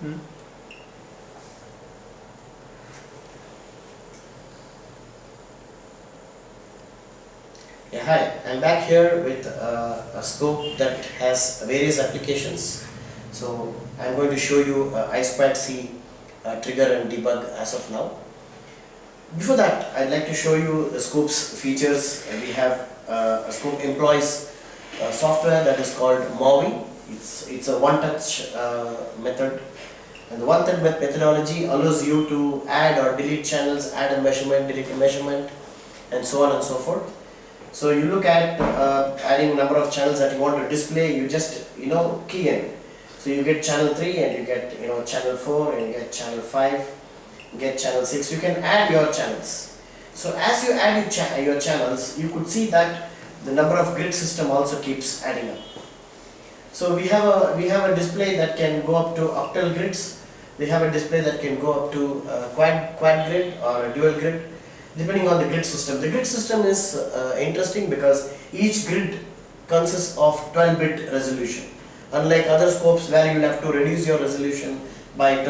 Yeah, hi, I'm back here with a scope that has various applications. So I'm going to show you I2C trigger and debug as of now. Before that, I'd like to show you the scope's features. We have a scope employs software that is called MAUI. It's a OneTouch method, and the OneTouch methodology allows you to add or delete channels, add a measurement, delete a measurement, and so on and so forth. So you look at adding number of channels that you want to display. You just key in. So you get channel 3 and you get channel 4 and you get channel 5. Get channel 6. You can add your channels. So as you add your channels, you could see that the number of grid system also keeps adding up. So we have a display that can go up to octal grids. We have a display that can go up to quad grid or a dual grid, depending on the grid system. The grid system is interesting because each grid consists of 12-bit resolution. Unlike other scopes where you will have to reduce your resolution by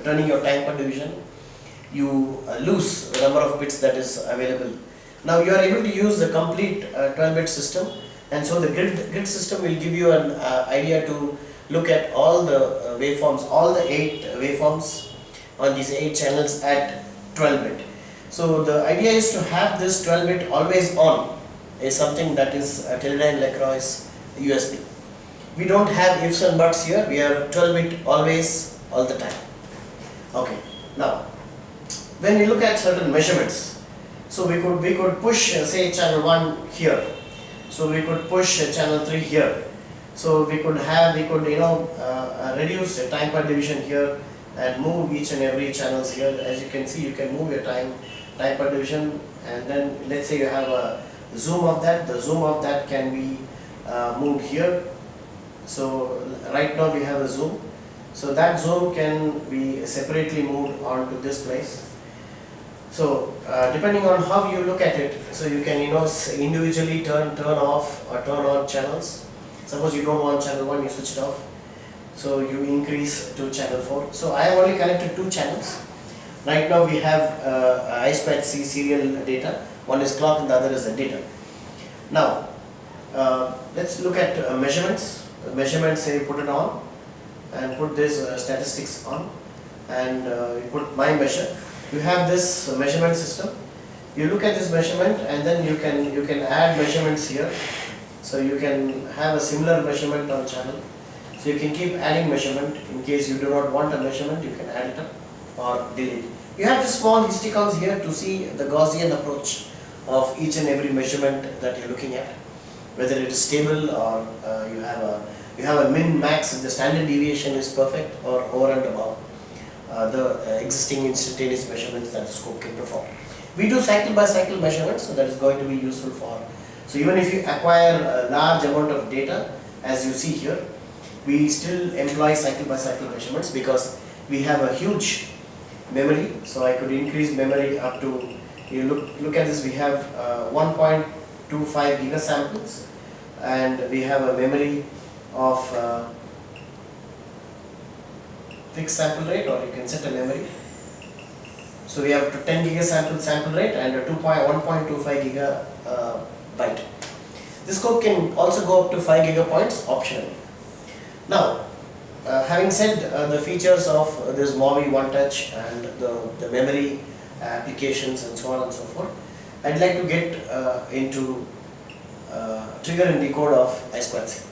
turning your time per division, you lose the number of bits that is available. Now you are able to use the complete 12-bit system, and so the grid system will give you an idea to look at all the waveforms, all the 8 waveforms on these 8 channels at 12-bit. So the idea is to have this 12-bit always on is something that is Teledyne LeCroy's USB. We don't have ifs and buts here. We are 12-bit always, all the time. Okay. Now, when we look at certain measurements, so we could push say channel 1 here. So we could push channel 3 here. So we could reduce the time per division here and move each and every channels here. As you can see, you can move your time per division, and then let's say you have a zoom of that. The zoom of that can be moved here. So right now we have a zoom. So that zoom can be separately moved onto this place. So depending on how you look at it, so you can individually turn off or turn on channels. Suppose you don't want channel 1, you switch it off. So you increase to channel 4. So I have only connected 2 channels. Right now we have I2C serial data. One is clock and the other is the data. Now let's look at measurements. Measurements, say you put it on and put this statistics on, and you put my measure. You have this measurement system. You look at this measurement, and then you can add measurements here. So you can have a similar measurement on channel. So you can keep adding measurement. In case you do not want a measurement, you can add it up or delete. You have this small histograms here to see the Gaussian approach of each and every measurement that you're looking at, whether it is stable or you have a min max, the standard deviation is perfect, or over and above the existing instantaneous measurements that the scope can perform. We do cycle by cycle measurements, so that is going to be useful for. So even if you acquire a large amount of data, as you see here, we still employ cycle by cycle measurements because we have a huge memory. So I could increase memory up to, you look at this, we have 1.25 gigasamples, and we have a memory of fixed sample rate, or you can set a memory. So we have 10 gigasample sample rate and a 1.25 gigabyte. This scope can also go up to 5 gigapoints optionally. Now, having said the features of this MAUI OneTouch and the memory applications and so on and so forth, I'd like to get into trigger and decode of I2C.